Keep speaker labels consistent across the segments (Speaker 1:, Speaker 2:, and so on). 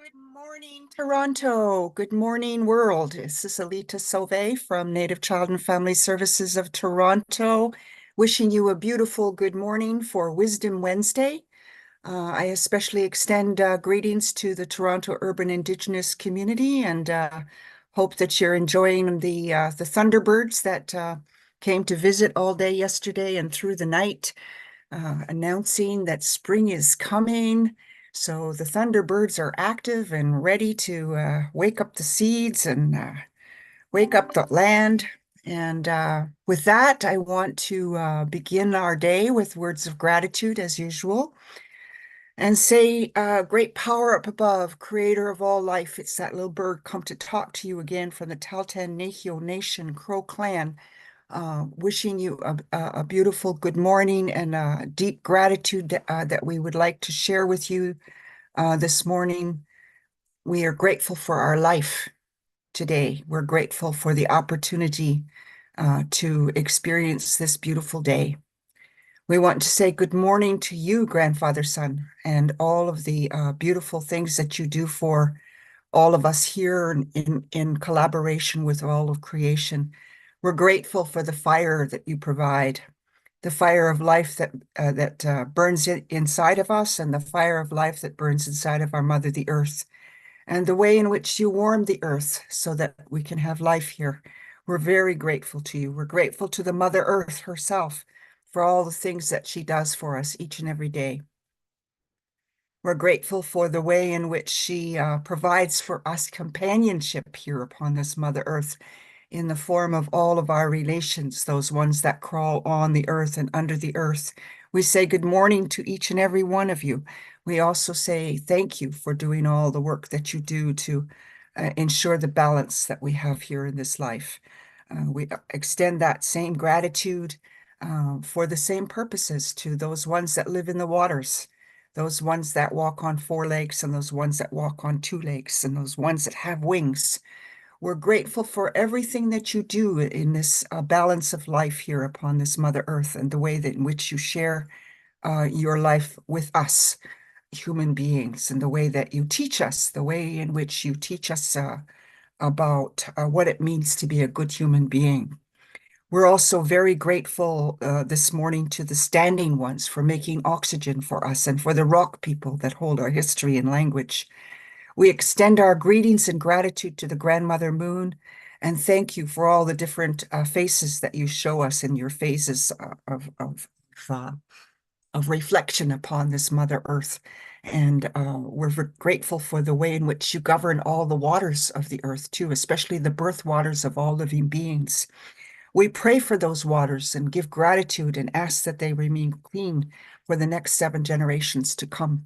Speaker 1: Good morning, Toronto. Good morning, world. This is Alita Sauve from Native Child and Family Services of Toronto, wishing you a beautiful good morning for Wisdom Wednesday. I especially extend greetings to the Toronto urban Indigenous community and hope that you're enjoying the Thunderbirds that came to visit all day yesterday and through the night, announcing that spring is coming. So the Thunderbirds are active and ready to wake up the seeds and wake up the land. And with that, I want to begin our day with words of gratitude as usual and say, great power up above, creator of all life. It's that little bird come to talk to you again from the Tahltan Nahio Nation Crow Clan. Wishing you a beautiful good morning and deep gratitude that we would like to share with you this morning. We are grateful for our life today. We're grateful for the opportunity to experience this beautiful day. We want to say good morning to you, Grandfather Sun, and all of the beautiful things that you do for all of us here in collaboration with all of creation. We're grateful for the fire that you provide, the fire of life that burns inside of us, and the fire of life that burns inside of our Mother, the Earth, and the way in which you warm the Earth so that we can have life here. We're very grateful to you. We're grateful to the Mother Earth herself for all the things that she does for us each and every day. We're grateful for the way in which she provides for us companionship here upon this Mother Earth in the form of all of our relations, those ones that crawl on the earth and under the earth. We say good morning to each and every one of you. We also say thank you for doing all the work that you do to ensure the balance that we have here in this life. We extend that same gratitude for the same purposes to those ones that live in the waters, those ones that walk on four legs and those ones that walk on two legs and those ones that have wings. We're grateful for everything that you do in this balance of life here upon this Mother Earth and the way that in which you share your life with us, human beings, and the way that you teach us, the way in which you teach us about what it means to be a good human being. We're also very grateful this morning to the standing ones for making oxygen for us and for the rock people that hold our history and language. We extend our greetings and gratitude to the Grandmother Moon and thank you for all the different faces that you show us in your phases of reflection upon this Mother Earth. And we're grateful for the way in which you govern all the waters of the earth too, especially the birth waters of all living beings. We pray for those waters and give gratitude and ask that they remain clean for the next 7 generations to come.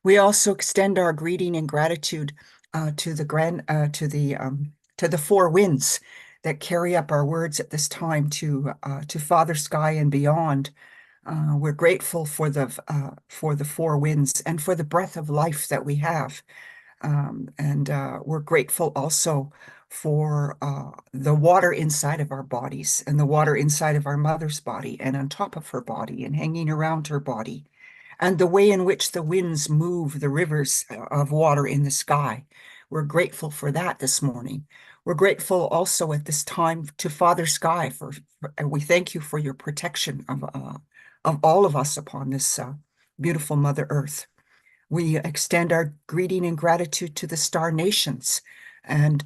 Speaker 1: We also extend our greeting and gratitude to the four winds that carry up our words at this time to Father Sky and beyond. We're grateful for the four winds and for the breath of life that we have. And we're grateful also for the water inside of our bodies and the water inside of our mother's body and on top of her body and hanging around her body, and the way in which the winds move the rivers of water in the sky. We're grateful for that this morning. We're grateful also at this time to Father Sky and we thank you for your protection of all of us upon this beautiful Mother Earth. We extend our greeting and gratitude to the star nations and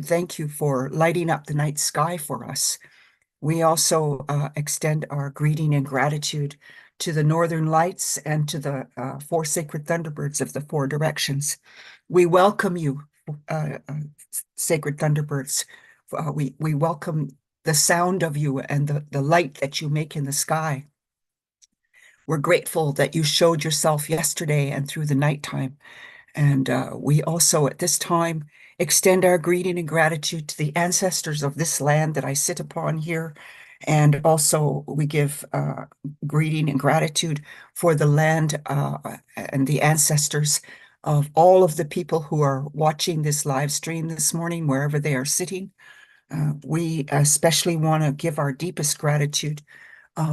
Speaker 1: thank you for lighting up the night sky for us. We also extend our greeting and gratitude to the Northern Lights and to the four sacred Thunderbirds of the four directions. We welcome you, sacred Thunderbirds. We welcome the sound of you and the light that you make in the sky. We're grateful that you showed yourself yesterday and through the nighttime. And we also at this time extend our greeting and gratitude to the ancestors of this land that I sit upon here. And also we give greeting and gratitude for the land and the ancestors of all of the people who are watching this live stream this morning, wherever they are sitting. We especially want to give our deepest gratitude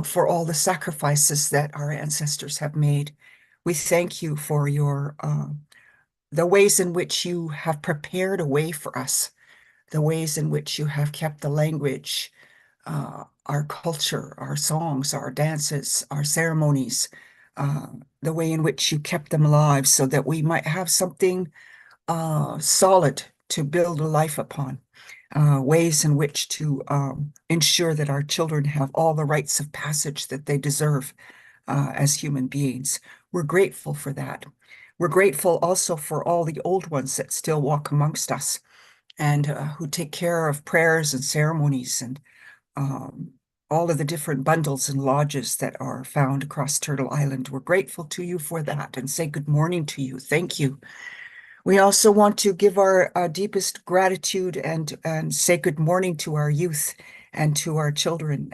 Speaker 1: for all the sacrifices that our ancestors have made. We thank you for your the ways in which you have prepared a way for us, the ways in which you have kept the language, our culture, our songs, our dances, our ceremonies, uh, the way in which you kept them alive so that we might have something solid to build a life upon, ways in which to ensure that our children have all the rites of passage that they deserve as human beings. We're grateful for that. We're grateful also for all the old ones that still walk amongst us and who take care of prayers and ceremonies and um, all of the different bundles and lodges that are found across Turtle Island. We're grateful to you for that and say good morning to you. Thank you. We also want to give our deepest gratitude and say good morning to our youth and to our children.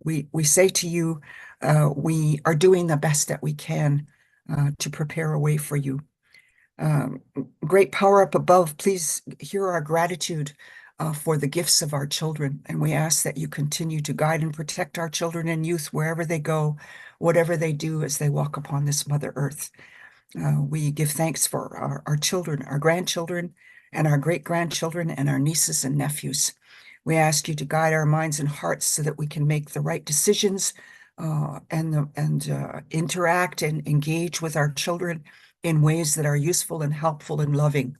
Speaker 1: We say to you, we are doing the best that we can to prepare a way for you. Um, Great power up above, please hear our gratitude for the gifts of our children. And we ask that you continue to guide and protect our children and youth wherever they go, whatever they do as they walk upon this Mother Earth. We give thanks for our children, our grandchildren, and our great-grandchildren, and our nieces and nephews. We ask you to guide our minds and hearts so that we can make the right decisions and interact and engage with our children in ways that are useful and helpful and loving.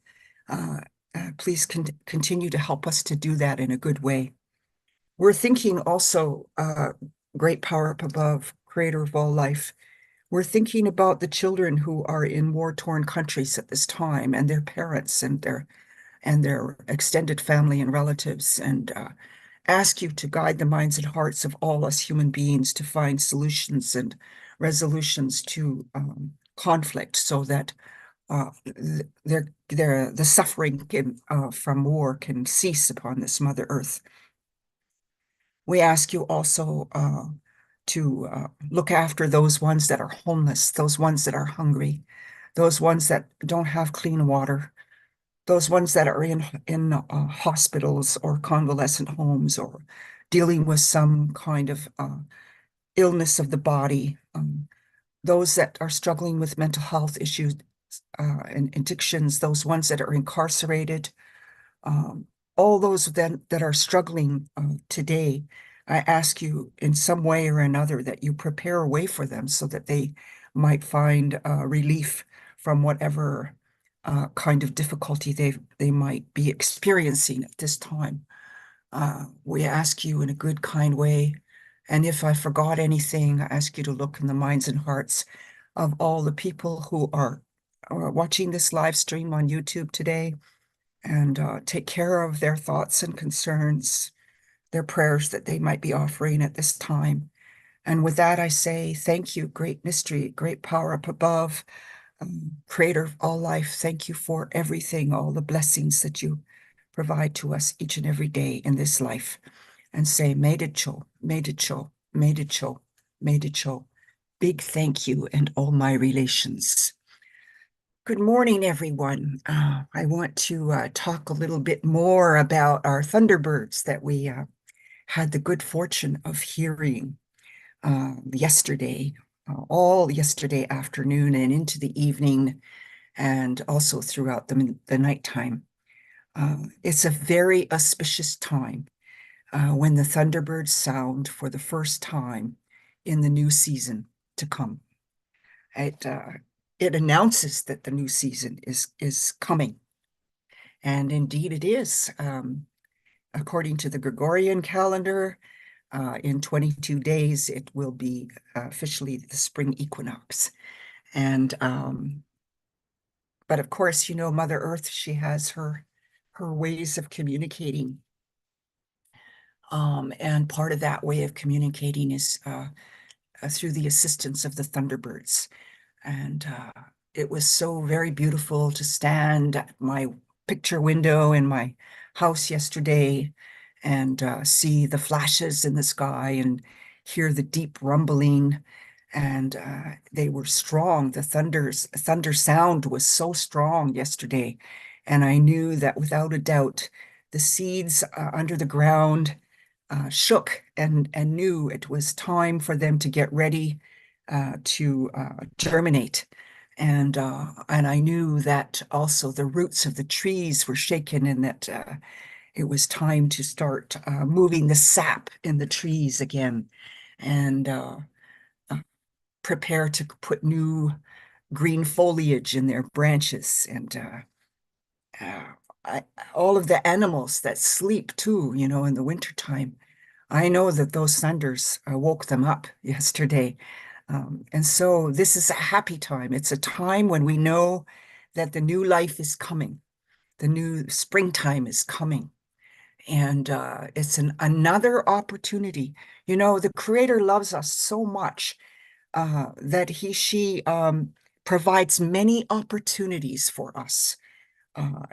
Speaker 1: Please continue to help us to do that in a good way. We're thinking also, great power up above, creator of all life. We're thinking about the children who are in war-torn countries at this time and their parents and their extended family and relatives, and ask you to guide the minds and hearts of all us human beings to find solutions and resolutions to conflict so that the suffering from war can cease upon this Mother Earth. We ask you also to look after those ones that are homeless, those ones that are hungry, those ones that don't have clean water, those ones that are in hospitals or convalescent homes or dealing with some kind of illness of the body, those that are struggling with mental health issues and addictions, those ones that are incarcerated, um, all those that are struggling today. I ask you in some way or another that you prepare a way for them so that they might find relief from whatever kind of difficulty they might be experiencing at this time. We ask you in a good, kind way. And if I forgot anything, I ask you to look in the minds and hearts of all the people who are watching this live stream on YouTube today and take care of their thoughts and concerns, their prayers that they might be offering at this time. And with that, I say thank you, great mystery, great power up above, creator of all life. Thank you for everything, all the blessings that you provide to us each and every day in this life. And say, made it show, made it show, made it show, made it show. Big thank you and all my relations. Good morning, everyone. I want to talk a little bit more about our Thunderbirds that we had the good fortune of hearing yesterday, all yesterday afternoon and into the evening, and also throughout the nighttime. It's a very auspicious time when the Thunderbirds sound for the first time in the new season to come. It announces that the new season is coming, and indeed it is. According to the Gregorian calendar, in 22 days, it will be officially the spring equinox. And but of course, you know, Mother Earth, she has her ways of communicating. And part of that way of communicating is through the assistance of the Thunderbirds. And it was so very beautiful to stand at my picture window in my house yesterday and see the flashes in the sky and hear the deep rumbling. And they were strong. The thunder sound was so strong yesterday. And I knew that without a doubt, the seeds under the ground shook and knew it was time for them to get ready to germinate. And I knew that also the roots of the trees were shaken and that it was time to start moving the sap in the trees again and uh, prepare to put new green foliage in their branches uh, I, all of the animals that sleep too, in the wintertime. I know that those thunders woke them up yesterday. And so this is a happy time. It's a time when we know that the new life is coming, the new springtime is coming. And it's another opportunity. The Creator loves us so much that she provides many opportunities for us.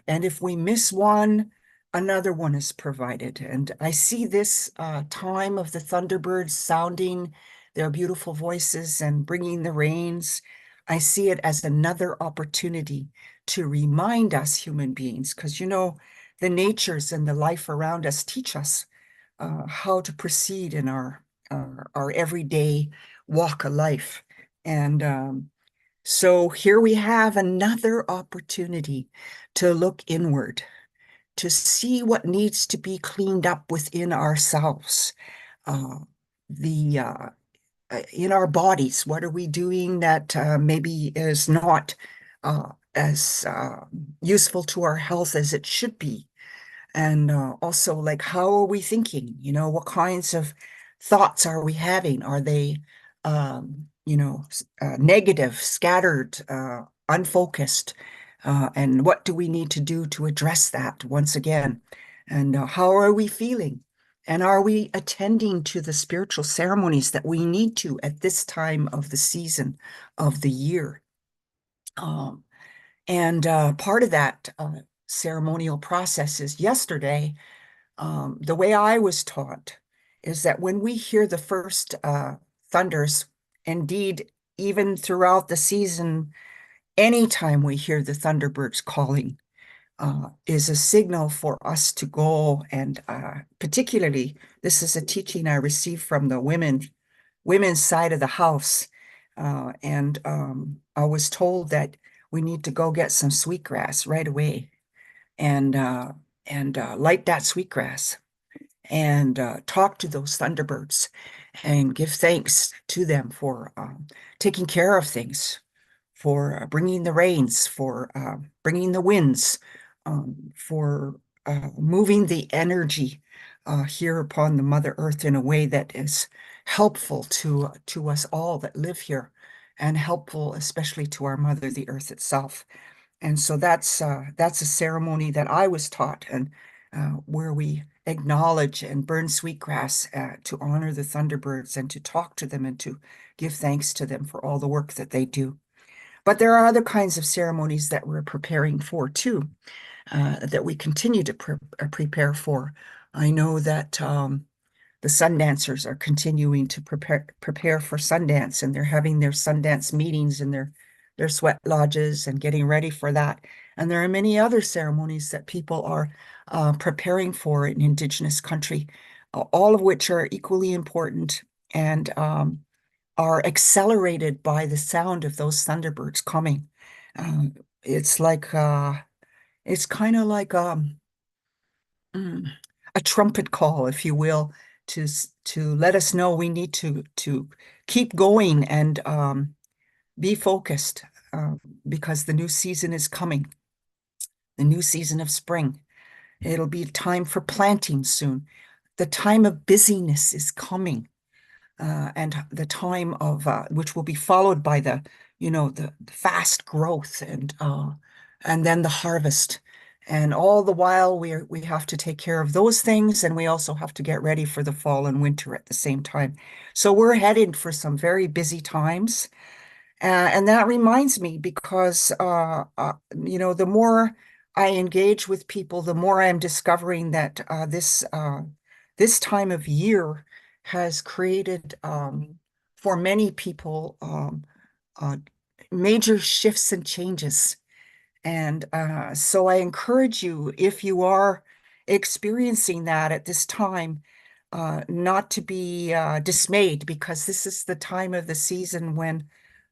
Speaker 1: And if we miss one, another one is provided. And I see this time of the thunderbirds sounding their beautiful voices and bringing the rains. I see it as another opportunity to remind us human beings, because the natures and the life around us teach us how to proceed in our everyday walk of life. And so here we have another opportunity to look inward, to see what needs to be cleaned up within ourselves, uh, the in our bodies. What are we doing that maybe is not as useful to our health as it should be? And also, like, how are we thinking? What kinds of thoughts are we having? Are they, negative, scattered, unfocused? And what do we need to do to address that once again? And how are we feeling? And are we attending to the spiritual ceremonies that we need to at this time of the season of the year? Um, and part of that ceremonial process is yesterday. The way I was taught is that when we hear the first thunders, indeed, even throughout the season, anytime we hear the thunderbirds calling, is a signal for us to go and particularly, this is a teaching I received from the women's side of the house. And I was told that we need to go get some sweetgrass right away and uh, and light that sweetgrass and talk to those thunderbirds and give thanks to them for taking care of things, for bringing the rains, for bringing the winds, for moving the energy here upon the Mother Earth in a way that is helpful to us all that live here, and helpful especially to our Mother, the Earth itself. And so that's a ceremony that I was taught, and where we acknowledge and burn sweetgrass to honor the thunderbirds and to talk to them and to give thanks to them for all the work that they do. But there are other kinds of ceremonies that we're preparing for too, that we continue to prepare for. I know that the Sundancers are continuing to prepare for Sundance, and they're having their Sundance meetings and their sweat lodges and getting ready for that. And there are many other ceremonies that people are preparing for in Indigenous country, all of which are equally important and are accelerated by the sound of those thunderbirds coming. Um, it's like it's kind of like mm, a trumpet call, if you will, to let us know we need to keep going and be focused uh, because the new season is coming, the new season of spring. It'll be time for planting soon. The time of busyness is coming, and the time of which will be followed by the fast growth and then the harvest. And all the while we have to take care of those things, and we also have to get ready for the fall and winter at the same time. So we're headed for some very busy times. And that reminds me because, the more I engage with people, the more I'm discovering that this time of year has created for many people uh, major shifts and changes. And so I encourage you, if you are experiencing that at this time, not to be dismayed, because this is the time of the season when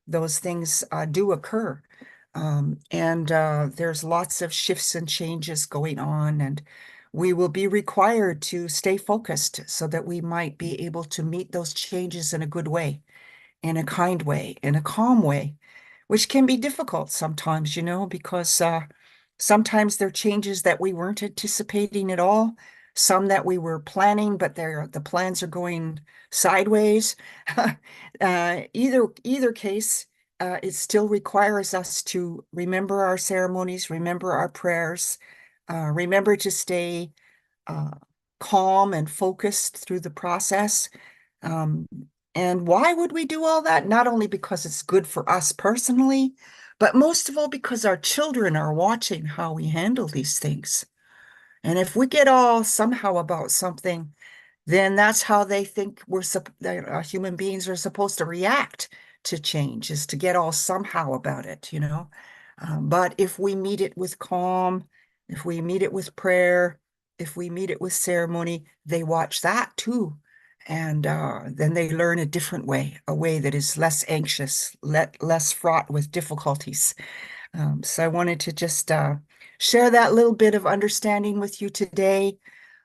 Speaker 1: those things do occur. And there's lots of shifts and changes going on, and we will be required to stay focused so that we might be able to meet those changes in a good way, in a kind way, in a calm way, which can be difficult sometimes, because sometimes there are changes that we weren't anticipating at all, some that we were planning, but the plans are going sideways. Either case, it still requires us to remember our ceremonies, remember our prayers, remember to stay uh, calm and focused through the process. Um, and why would we do all that? Not only because it's good for us personally, but most of all because our children are watching how we handle these things. And if we get all somehow about something, then that's how they think human beings are supposed to react to change, is to get all somehow about it. But if we meet it with calm, if we meet it with prayer, if we meet it with ceremony, they watch that too. And then they learn a different way, a way that is less anxious, less fraught with difficulties. So I wanted to just share that little bit of understanding with you today.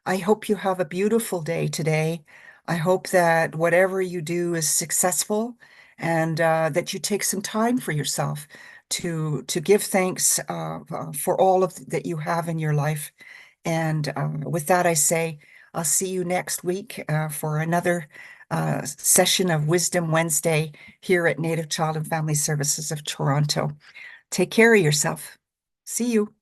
Speaker 1: I hope you have a beautiful day today. I hope that whatever you do is successful, and that you take some time for yourself to give thanks for all of that you have in your life. And with that, I say I'll see you next week for another session of Wisdom Wednesday here at Native Child and Family Services of Toronto. Take care of yourself. See you.